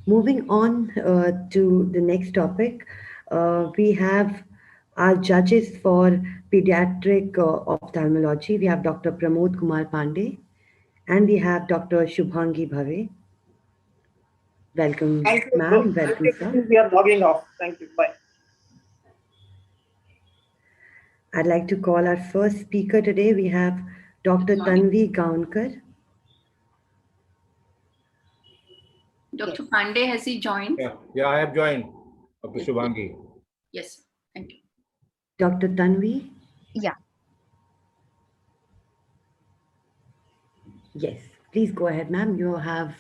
Moving on to the next topic, we have our judges for pediatric ophthalmology. We have Dr. Pramod Kumar Pandey and we have Dr. Shubhangi Bhave. Welcome, Thank you. So ma'am. I Welcome, sir. think we are logging off. Thank you. Bye. I'd like to call our first speaker today. We have Dr. Tanvi Gaunkar. Dr. Pandey, has he joined? Yeah, I have joined. Dr. Shubhangi. Yes, thank you. Dr. Tanvi? Yeah. Yes. Please go ahead, ma'am. You have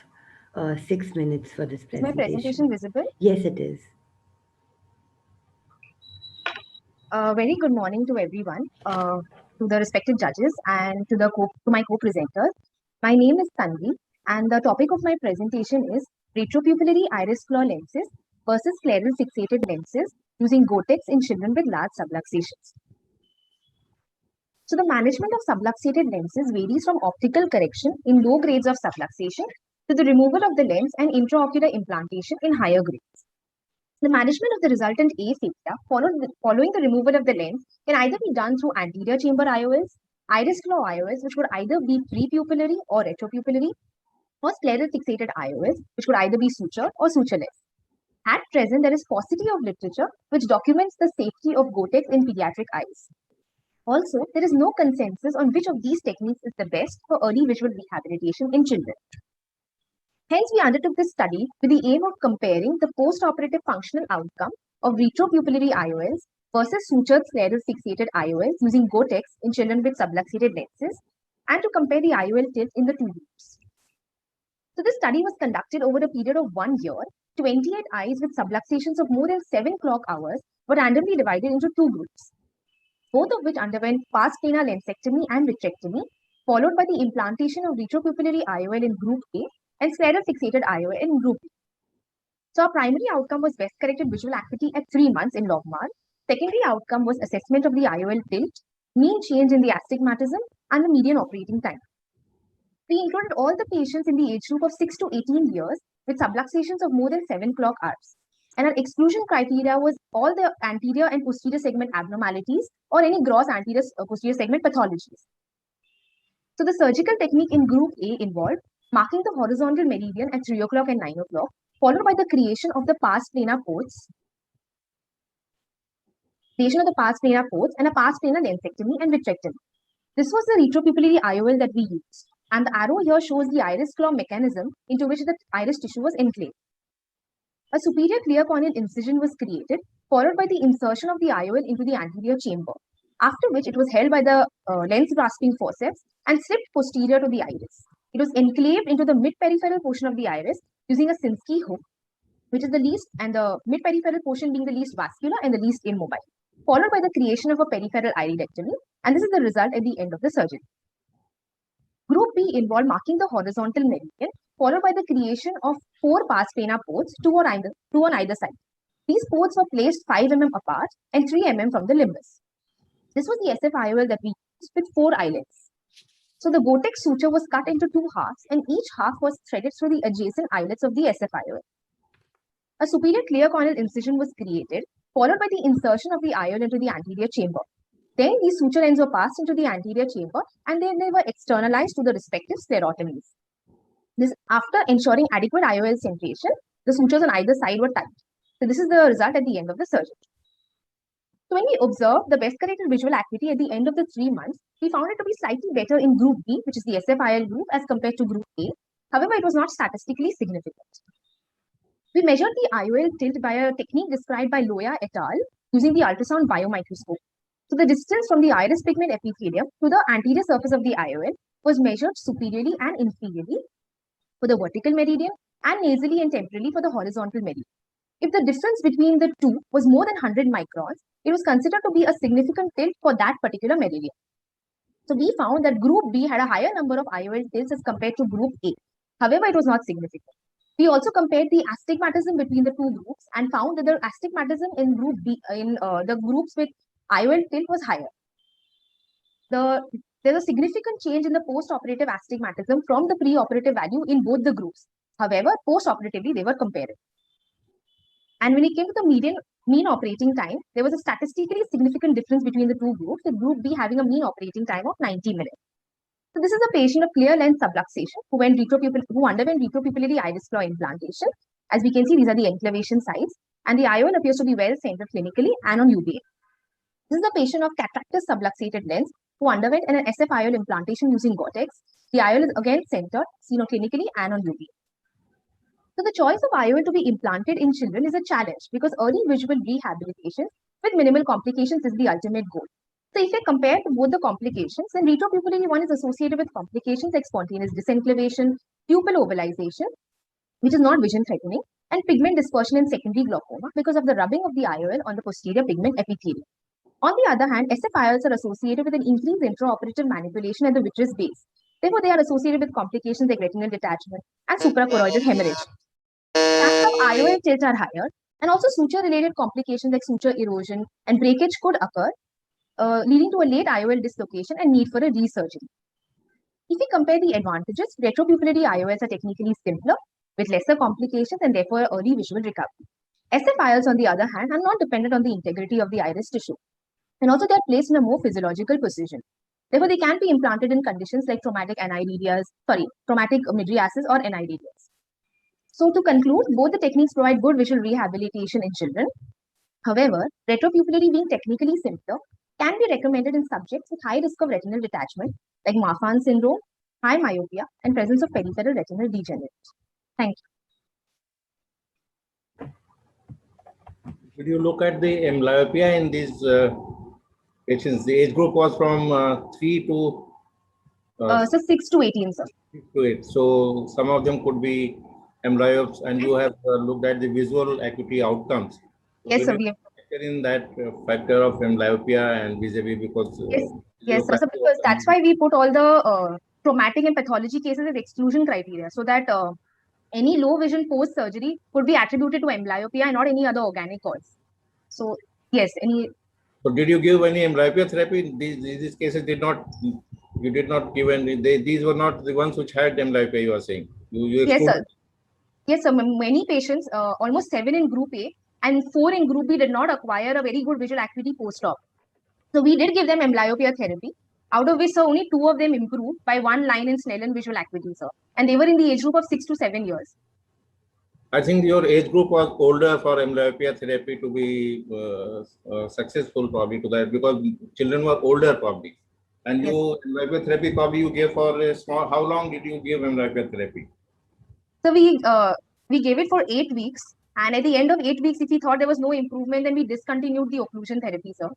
6 minutes for this Is my presentation. presentation visible? Yes, it is. Very good morning to everyone, to the respected judges and to my co-presenters. My name is Tanvi, and the topic of my presentation is retropupillary iris flaw lenses versus scleral fixated lenses using Gotex in children with large subluxations. So the management of subluxated lenses varies from optical correction in low grades of subluxation to the removal of the lens and intraocular implantation in higher grades. The management of the resultant aphakia following the removal of the lens can either be done through anterior chamber IOLs, iris flaw IOLs, which would either be prepupillary or retropupillary, or scleral fixated IOLs, which could either be suture or sutureless. At present, there is paucity of literature which documents the safety of Gotex in pediatric eyes. Also, there is no consensus on which of these techniques is the best for early visual rehabilitation in children. Hence, we undertook this study with the aim of comparing the post-operative functional outcome of retropupillary IOLs versus sutured scleral fixated IOLs using Gotex in children with subluxated lenses, and to compare the IOL tilt in the two groups. So this study was conducted over a period of 1 year. 28 eyes with subluxations of more than 7 clock hours were randomly divided into two groups, both of which underwent pars plana lensectomy and vitrectomy, followed by the implantation of retropupillary IOL in group A and scleral fixated IOL in group B. So our primary outcome was best corrected visual acuity at 3 months in logMAR. Secondary outcome was assessment of the IOL tilt, mean change in the astigmatism, and the median operating time. We included all the patients in the age group of 6 to 18 years with subluxations of more than 7 clock hours. And our exclusion criteria was all the anterior and posterior segment abnormalities or any gross anterior posterior segment pathologies. So the surgical technique in group A involved marking the horizontal meridian at 3 o'clock and 9 o'clock, followed by the creation of the pars plana ports, and a pars plana lensectomy and vitrectomy. This was the retropupillary IOL that we used, and the arrow here shows the iris claw mechanism into which the iris tissue was enclaved. A superior clear corneal incision was created, followed by the insertion of the IOL into the anterior chamber, after which it was held by the lens grasping forceps and slipped posterior to the iris. It was enclaved into the mid-peripheral portion of the iris using a Sinskey hook, which is the least, and the mid-peripheral portion being the least vascular and the least immobile, followed by the creation of a peripheral iridectomy, and this is the result at the end of the surgery. Group B involved marking the horizontal meridian, followed by the creation of 4 pars plana ports, two on either side. These ports were placed 5 mm apart and 3 mm from the limbus. This was the SF-IOL that we used with 4 eyelets. So the Gotex suture was cut into 2 halves, and each half was threaded through the adjacent eyelets of the SF-IOL. A superior clear corneal incision was created, followed by the insertion of the IOL into the anterior chamber. Then these suture ends were passed into the anterior chamber, and then they were externalized to the respective sclerotomies. This, after ensuring adequate IOL centration, the sutures on either side were tight. So this is the result at the end of the surgery. So when we observed the best corrected visual acuity at the end of the 3 months, we found it to be slightly better in group B, which is the SF-IOL group, as compared to group A. However, it was not statistically significant. We measured the IOL tilt by a technique described by Loya et al. Using the ultrasound biomicroscope. So the distance from the iris pigment epithelium to the anterior surface of the IOL was measured superiorly and inferiorly for the vertical meridian and nasally and temporally for the horizontal meridian. If the difference between the two was more than 100 microns, it was considered to be a significant tilt for that particular meridian. So we found that group B had a higher number of IOL tilts as compared to group A. However, it was not significant. We also compared the astigmatism between the two groups and found that the astigmatism in group B, in the groups with IOL tilt was higher. There's a significant change in the post-operative astigmatism from the pre-operative value in both the groups. However, post-operatively, they were comparable. And when it came to the mean operating time, there was a statistically significant difference between the two groups, with group B having a mean operating time of 90 minutes. So this is a patient of clear lens subluxation who underwent retropupillary iris claw implantation. As we can see, these are the enclavation sites, and the IOL appears to be well centered clinically and on UVA. This is a patient of cataractous subluxated lens who underwent an SF IOL implantation using Gore-Tex. The IOL is again centered, seen clinically and on UVA. So the choice of IOL to be implanted in children is a challenge because early visual rehabilitation with minimal complications is the ultimate goal. So if you compare both the complications, then retropupillary one is associated with complications like spontaneous disenclavation, pupil ovalization, which is not vision threatening, and pigment dispersion in secondary glaucoma because of the rubbing of the IOL on the posterior pigment epithelium. On the other hand, SF IOLs are associated with an increased intraoperative manipulation at the vitreous base. Therefore, they are associated with complications like retinal detachment and suprachoroidal hemorrhage. Chances of IOL tilt are higher, and also suture-related complications like suture erosion and breakage could occur, leading to a late IOL dislocation and need for a resurgery. If we compare the advantages, retropupillary IOLs are technically simpler, with lesser complications and therefore early visual recovery. SF IOLs, on the other hand, are not dependent on the integrity of the iris tissue, and also they are placed in a more physiological position. Therefore, they can be implanted in conditions like traumatic mydriasis or aniridias. So to conclude, both the techniques provide good visual rehabilitation in children. However, retropupillary, being technically simpler, can be recommended in subjects with high risk of retinal detachment like Marfan syndrome, high myopia, and presence of peripheral retinal degeneration. Thank you. Did you look at the amblyopia in these patients? The age group was from 3 to So 6 to 18, sir. 6 to 8. So some of them could be amblyopes, and you have looked at the visual acuity outcomes. Yes, sir. We have. In that factor of amblyopia and vis-a-vis because yes, sir. So because that's why we put all the traumatic and pathology cases as exclusion criteria, so that any low vision post surgery could be attributed to amblyopia and not any other organic cause. So yes, So did you give any amblyopia therapy? These cases you did not give any. These were not the ones which had amblyopia. You are saying. Yes, sir. Yes, sir. Many patients, almost 7 in Group A and 4 in Group B, did not acquire a very good visual acuity post-op. So we did give them amblyopia therapy, out of which, sir, only 2 of them improved by 1 line in Snellen visual acuity, sir. And they were in the age group of 6 to 7 years. I think your age group was older for amblyopia therapy to be successful, probably, to that, because children were older, probably. And Yes. you amblyopia therapy probably you gave for a small. How long did you give amblyopia therapy? So we gave it for 8 weeks, and at the end of 8 weeks, if we thought there was no improvement, then we discontinued the occlusion therapy, sir.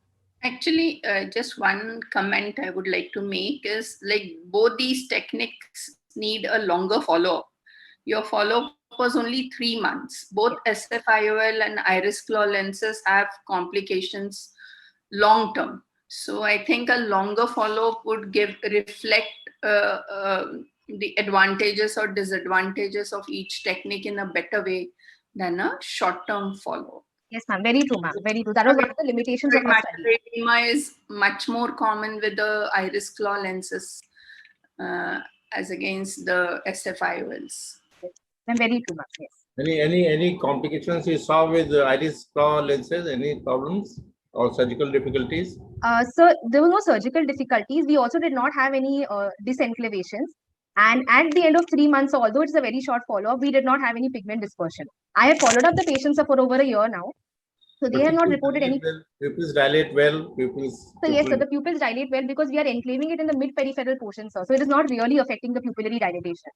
Actually, just one comment I would like to make is like both these techniques need a longer follow-up. Your follow-up was only 3 months. Both SF-IOL and iris claw lenses have complications long-term. So I think a longer follow-up would reflect the advantages or disadvantages of each technique in a better way than a short-term follow-up. Yes, ma'am. Very true, ma'am. Very true. That was one of the limitations of our study. Edema is much more common with the iris claw lenses as against the SF-IOLs. I'm very true, ma'am. Yes. Any complications you saw with the iris claw lenses? Any problems or surgical difficulties? So there were no surgical difficulties. We also did not have any disenclavations. And at the end of 3 months, although it's a very short follow-up, we did not have any pigment dispersion. I have followed up the patients for over a year now. So they have not reported any. Pupils dilate well. Pupils. So yes, sir, the pupils dilate well because we are enclaving it in the mid-peripheral portion, sir. So it is not really affecting the pupillary dilatation.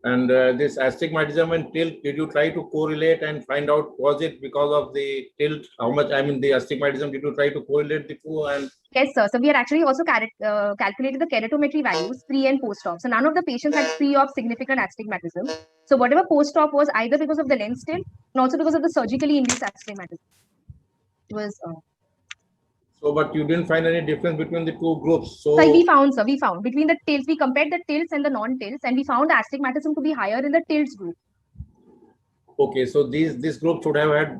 And this astigmatism and tilt, did you try to correlate and find out, was it because of the tilt? How much, the astigmatism, did you try to correlate the two? And yes, sir. So we are actually also calculated the keratometry values pre and post-op. So none of the patients had pre-op significant astigmatism. So whatever post-op was either because of the lens tilt and also because of the surgically induced astigmatism. It was. So, but you didn't find any difference between the two groups. So we found, sir, between the tilts, we compared the tilts and the non-tilts, and we found the astigmatism to be higher in the tilts group. Okay, so this group should have had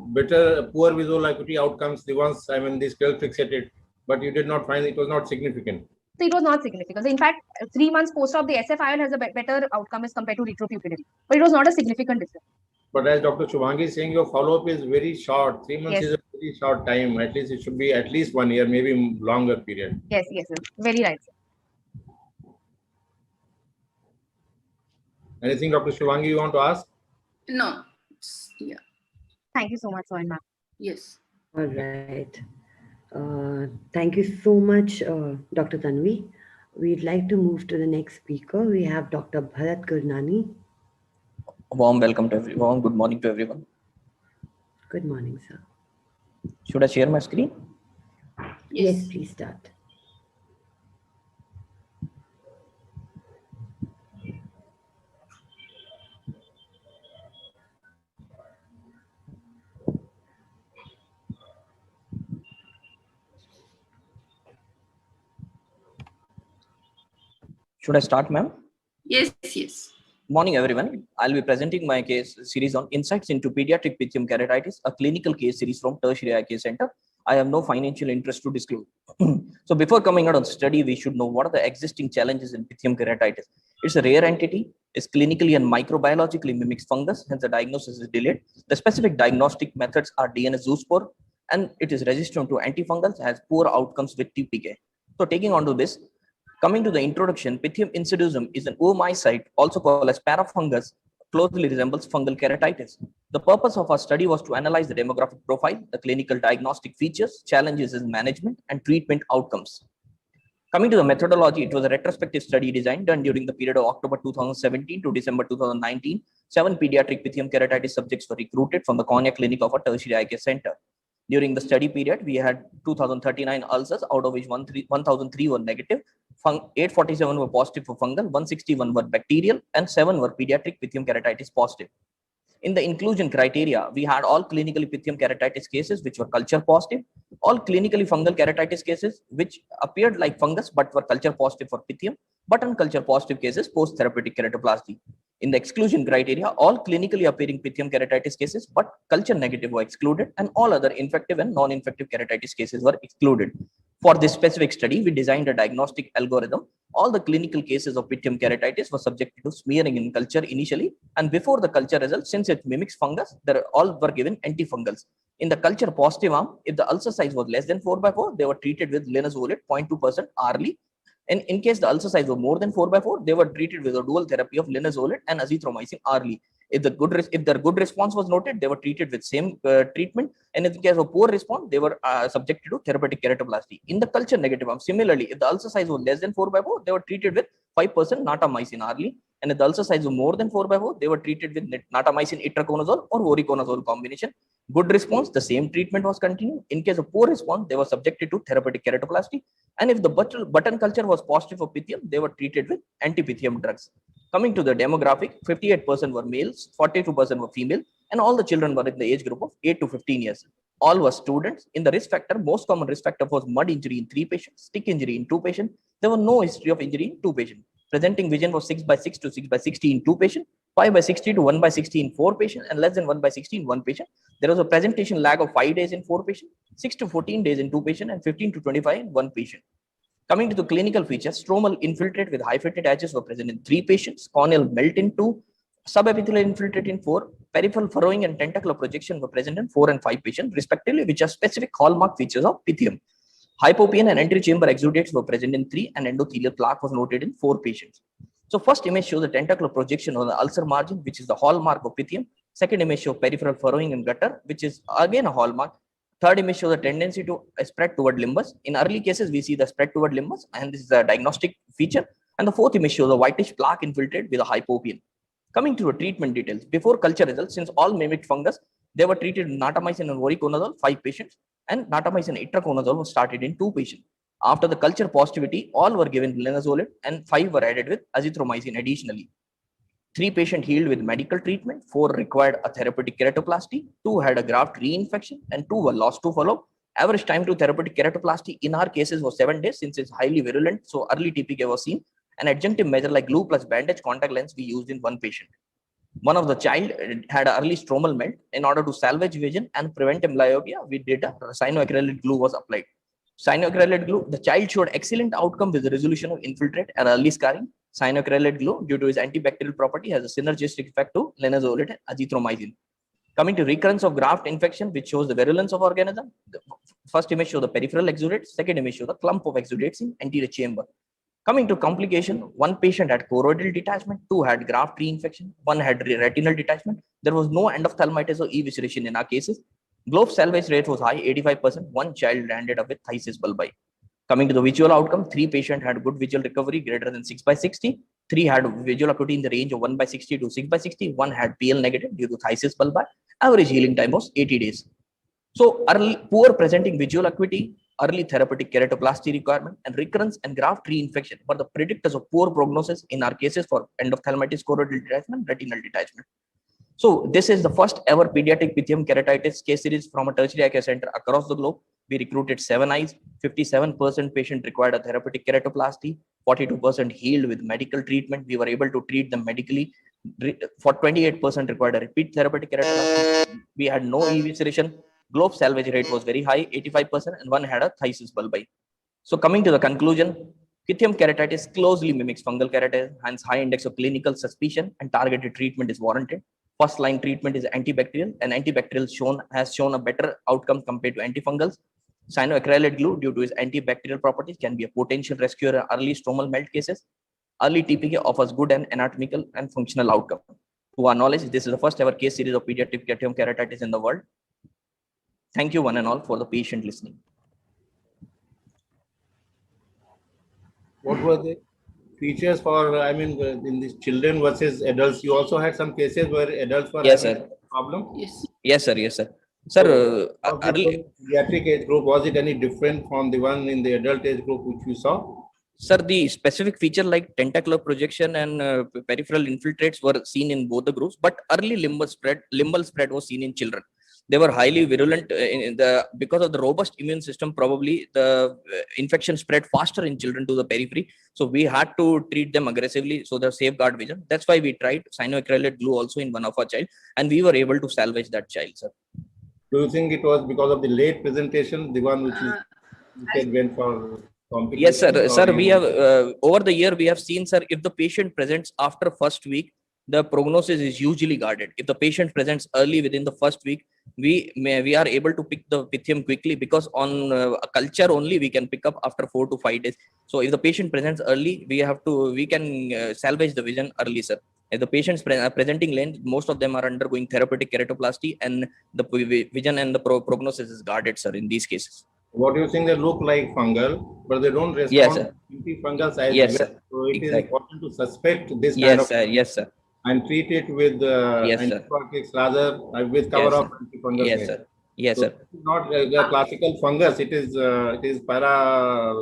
poor visual acuity outcomes. The ones, these tilt fixated, but you did not find it was not significant. So it was not significant. So in fact, 3 months post-op, the SF-IOL has a better outcome as compared to retropupillary. But it was not a significant difference. But as Dr. Shubhangi is saying, your follow-up is very short. 3 months Yes. is a very short time. At least it should be at least 1 year, maybe longer period. Yes, very right. Anything, Dr. Shubhangi, you want to ask? No. Yeah. Thank you so much, Sohan ma'am. Yes. All right. Thank you so much, Dr. Tanvi. We'd like to move to the next speaker. We have Dr. Bharat Gurnani. Warm welcome to everyone. Good morning to everyone. Good morning, sir. Should I share my screen? Yes, please start. Should I start, ma'am? Yes. Morning, everyone. I'll be presenting my case series on insights into pediatric pythium keratitis, a clinical case series from Tertiary Eye Care Center. I have no financial interest to disclose. So before coming out on study, we should know what are the existing challenges in pythium keratitis. It's a rare entity, is clinically and microbiologically mimics fungus, hence the diagnosis is delayed. The specific diagnostic methods are DNA zoospore, and it is resistant to antifungals, has poor outcomes with TPK. So taking on to this, coming to the introduction, Pythium insidiosusum is an oomycete, also called as parafungus, closely resembles fungal keratitis. The purpose of our study was to analyze the demographic profile, the clinical diagnostic features, challenges in management, and treatment outcomes. Coming to the methodology, it was a retrospective study design done during the period of October 2017 to December 2019. 7 pediatric Pythium keratitis subjects were recruited from the Cornea Clinic of a Tertiary Eye Care Center. During the study period, we had 2,039 ulcers, out of which 1,003 were negative, 847 were positive for fungal, 161 were bacterial, and 7 were pediatric Pythium keratitis positive. In the inclusion criteria, we had all clinically Pythium keratitis cases which were culture positive, all clinically fungal keratitis cases which appeared like fungus but were culture positive for Pythium, but unculture positive cases post-therapeutic keratoplasty. In the exclusion criteria, all clinically appearing Pythium keratitis cases but culture negative were excluded, and all other infective and non-infective keratitis cases were excluded. For this specific study, we designed a diagnostic algorithm. All the clinical cases of Pythium keratitis were subjected to smearing in culture initially, and before the culture results, since it mimics fungus, all were given antifungals. In the culture positive arm, if the ulcer size was less than 4x4, they were treated with linezolid 0.2% hourly. And in case the ulcer size was more than 4x4, they were treated with a dual therapy of linezolid and azithromycin hourly. If their good response was noted, they were treated with same treatment. And in the case of poor response, they were subjected to therapeutic keratoplasty. In the culture negative arm, similarly, if the ulcer size was less than 4x4, they were treated with 5% natamycin hourly. And if the ulcer size was more than 4x4, they were treated with natamycin itraconazole or voriconazole combination. Good response, the same treatment was continued. In case of poor response, they were subjected to therapeutic keratoplasty. And if the button culture was positive for Pythium, they were treated with anti-Pythium drugs. Coming to the demographic, 58% were males, 42% were female, and all the children were in the age group of 8 to 15 years. All were students. In the risk factor, most common risk factor was mud injury in 3 patients, stick injury in 2 patients. There was no history of injury in 2 patients. Presenting vision was 6/6 to 6/60 in 2 patients, 5/60 to 1/60 in 4 patients, and less than 1/60 in 1 patient. There was a presentation lag of 5 days in 4 patients, 6 to 14 days in 2 patients, and 15 to 25 in 1 patient. Coming to the clinical features, stromal infiltrate with hyphated edges were present in 3 patients, corneal melt in 2, subepithelial infiltrate in 4, peripheral furrowing and tentacular projection were present in 4 and 5 patients, respectively, which are specific hallmark features of Pythium. Hypopene and anti-chamber exudates were present in 3, and endothelial plaque was noted in 4 patients. So first image shows the tentacular projection on the ulcer margin, which is the hallmark of Pythium. Second image shows peripheral furrowing and gutter, which is again a hallmark. Third image shows a tendency to spread toward limbus. In early cases, we see the spread toward limbus, and this is a diagnostic feature. And the fourth image shows a whitish plaque infiltrate with a hypopene. Coming to the treatment details, before culture results, since all mimicked fungus, they were treated with natamycin and voriconazole, 5 patients, and natamycin itraconazole was started in 2 patients. After the culture positivity, all were given linezolid, and 5 were added with azithromycin additionally. 3 patients healed with medical treatment, 4 required a therapeutic keratoplasty, 2 had a graft reinfection, and 2 were lost to follow. Average time to therapeutic keratoplasty in our cases was 7 days since it's highly virulent, so early TPK was seen. An adjunctive measure like glue plus bandage contact lens we used in 1 patient. One of the child had an early stromal melt. In order to salvage vision and prevent amblyopia, we did a cyanoacrylate glue was applied. Cyanoacrylate glue, the child showed excellent outcome with the resolution of infiltrate and early scarring. Cyanoacrylate glue, due to its antibacterial property, has a synergistic effect to linezolid and azithromycin. Coming to recurrence of graft infection, which shows the virulence of organism. The first image shows the peripheral exudates, second image shows the clump of exudates in anterior chamber. Coming to complication, one patient had choroidal detachment, two had graft reinfection, one had retinal detachment. There was no endophthalmitis or evisceration in our cases. Globe salvage rate was high, 85%. One child ended up with thysis bulbi. Coming to the visual outcome, 3 patients had good visual recovery greater than 6/60. 3 had visual acuity in the range of 1/60 to 6/60. 1 had PL negative due to thysis bulbi. Average healing time was 80 days. So early, poor presenting visual acuity, early therapeutic keratoplasty requirement, and recurrence and graft reinfection were the predictors of poor prognosis in our cases for endophthalmitis, choroidal detachment, retinal detachment. So this is the first ever pediatric Pythium keratitis case series from a tertiary eye care center across the globe. We recruited 7 eyes, 57% patient required a therapeutic keratoplasty, 42% healed with medical treatment. We were able to treat them medically. For 28% required a repeat therapeutic keratoplasty. We had no evisceration. Globe salvage rate was very high, 85%, and one had a thysis bulbi. So coming to the conclusion, Pythium keratitis closely mimics fungal keratitis, hence high index of clinical suspicion and targeted treatment is warranted. First line treatment is antibacterial, and antibacterial has shown a better outcome compared to antifungals. Cyanoacrylate glue, due to its antibacterial properties, can be a potential rescuer in early stromal melt cases. Early TPK offers good and anatomical and functional outcome. To our knowledge, this is the first ever case series of pediatric Pythium keratitis in the world. Thank you one and all for the patient listening. What were the features for, I mean, in these children versus adults? You also had some cases where adults were Yes, having sir. problem? Yes. Yes, sir. Yes, sir. Sir, Of the pediatric age group, was it any different from the one in the adult age group which you saw? Sir, the specific feature like tentacular projection and peripheral infiltrates were seen in both the groups, but early limbal spread was seen in children. They were highly virulent because of the robust immune system. Probably the infection spread faster in children to the periphery. So we had to treat them aggressively. So the safeguard vision. That's why we tried cyanoacrylate glue also in one of our child, and we were able to salvage that child, sir. Do you think it was because of the late presentation, the one which you said went for complication? Yes, sir. Sir, we have over the year we have seen, sir, if the patient presents after first week, the prognosis is usually guarded. If the patient presents early within the first week, we are able to pick the Pythium quickly, because on a culture only we can pick up after 4 to 5 days. So if the patient presents early, we can salvage the vision early, sir. If the patients presenting late, most of them are undergoing therapeutic keratoplasty, and the vision and the prognosis is guarded, sir, in these cases. What do you think? They look like fungal, but they don't respond Yes, to antifungals as yes, well. sir. So it Exactly. is important to suspect this kind Yes, of sir. Yes, sir. and treat it with Yes, sir. antibiotics rather with cover Yes, of sir. antifungal. Yes, sir. Yes, So sir. it is not a classical fungus. It is para.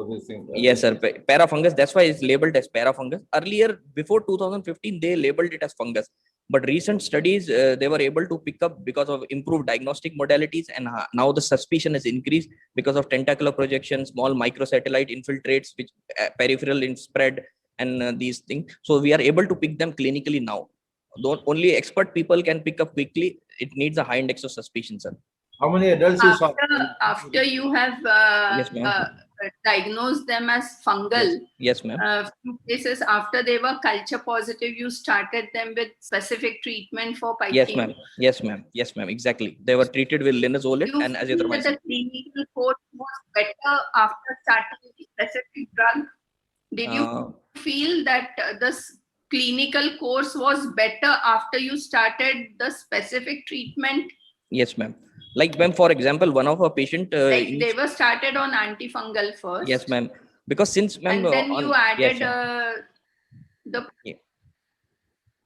This thing, Yes, sir. Parafungus. That's why it's labeled as parafungus. Earlier, before 2015, they labeled it as fungus. But recent studies, they were able to pick up because of improved diagnostic modalities, and now the suspicion has increased because of tentacular projection, small microsatellite infiltrates, which peripheral in spread, and these things. So we are able to pick them clinically now. Only expert people can pick up quickly. It needs a high index of suspicion, sir. How many adults you saw? After you have Yes, ma'am. diagnosed them as fungal, Yes, ma'am. few cases after they were culture positive, you started them with specific treatment for Yes, Pythium. ma'am. Yes, ma'am. Yes, ma'am. Exactly. They were treated with linezolid You and feel that azithromycin. the clinical course was better after starting the specific drug? Did you feel that this clinical course was better after you started the specific treatment? Yes, ma'am. Like, ma'am, for example, one of our patient. Like they were started on antifungal first. Yes, ma'am. Because since, ma'am, and then you added the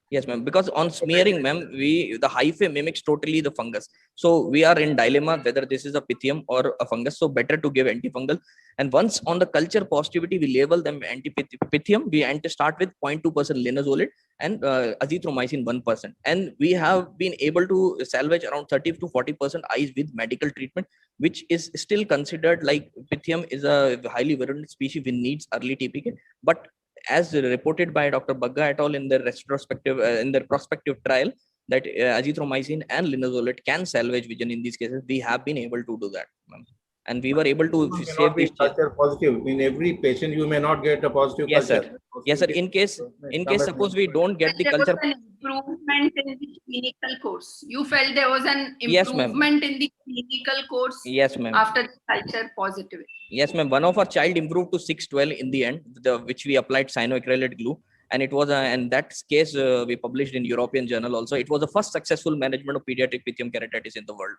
yes, ma'am. Because on smearing, ma'am, the hyphae mimics totally the fungus. So we are in dilemma whether this is a Pythium or a fungus. So better to give antifungal. And once on the culture positivity, we label them anti-Pythium. We start with 0.2% linezolid and azithromycin 1%. And we have been able to salvage around 30 to 40% eyes with medical treatment, which is still considered like Pythium is a highly virulent species which needs early TPK. But as reported by Dr. Bagga et al. In their retrospective, in their prospective trial, that azithromycin and linezolid can salvage vision in these cases. We have been able to do that, ma'am. and we were able to You cannot save be these children. culture positive. In every patient, you may not get a positive Yes, culture. sir. Yes, sir. In case suppose we don't get the There was culture. an improvement in the clinical course. You felt there was an Yes, ma'am. improvement in the clinical course Yes, ma'am. after the culture positivity. Yes, ma'am. One of our child improved to 612 in the end, which we applied cyanoacrylate glue. And it was, and that case we published in European Journal also. It was the first successful management of pediatric pythium keratitis in the world.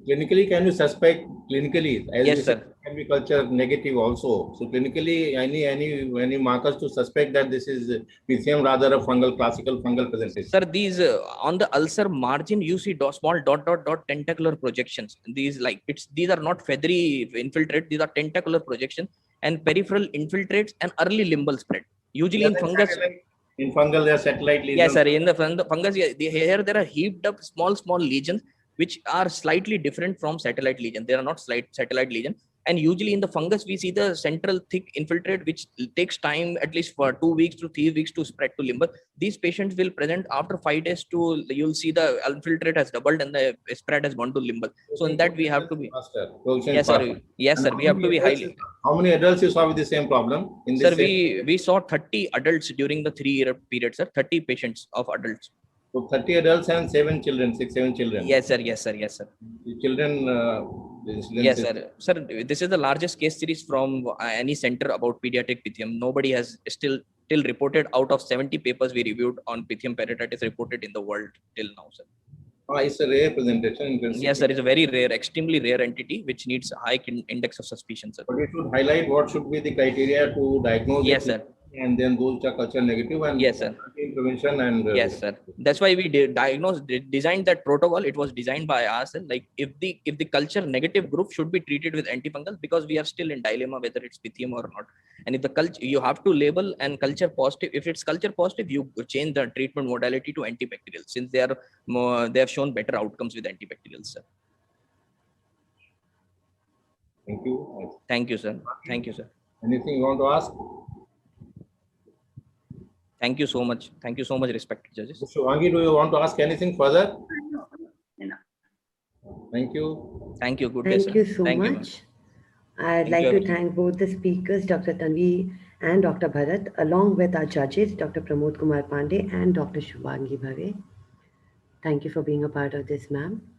Clinically, can you suspect clinically? As Yes, you sir. said, it can be culture negative also. So clinically, any markers to suspect that this is pythium rather a fungal, classical fungal presentation? Sir, these on the ulcer margin, you see small dot tentacular projections. These these are not feathery infiltrate. These are tentacular projections and peripheral infiltrates and early limbal spread. Usually in fungus. In fungal, there are satellite lesions. Yes, sir. In the fungus, here there are heaped up small lesions which are slightly different from satellite lesion. They are not satellite lesion. And usually in the fungus, we see the central thick infiltrate, which takes time at least for 2 weeks to 3 weeks to spread to limbal. These patients will present after 5 days to, you'll see the infiltrate has doubled and the spread has gone to limbal. So in that we have to be. Yes, sir. Yes, sir. We have to be highly. How many adults you saw with the same problem? In this sir, we saw 30 adults during the 3-year period, sir. 30 patients of adults. So 30 adults and 7 children, 7 children. Yes, sir. Yes, sir. Yes, sir. The children. Yes, sir. Sir, this is the largest case series from any center about pediatric pythium. Nobody has still reported out of 70 papers we reviewed on pythium keratitis reported in the world till now, sir. It's a rare presentation. Yes, sir. It's a very rare, extremely rare entity which needs a high index of suspicion, sir. But it should highlight what should be the criteria to diagnose. Yes, sir. And then those which are culture negative and yes, sir. Prevention and yes, sir. That's why we designed that protocol. It was designed by us. Like if the culture negative group should be treated with antifungal, because we are still in dilemma whether it's pythium or not. And if the culture, you have to label and culture positive. If it's culture positive, you change the treatment modality to antibacterial, since they have shown better outcomes with antibacterials, sir. Thank you. Thank you, sir. Thank you, sir. Anything you want to ask? Thank you so much. Thank you so much, respected judges. Shubhangi, do you want to ask anything further? No. Thank you. Thank you. Good Thank day, sir. you so Thank much. I'd like to thank both the speakers, Dr. Tanvi and Dr. Bharat, along with our judges, Dr. Pramod Kumar Pandey and Dr. Shubhangi Bhave. Thank you for being a part of this, ma'am.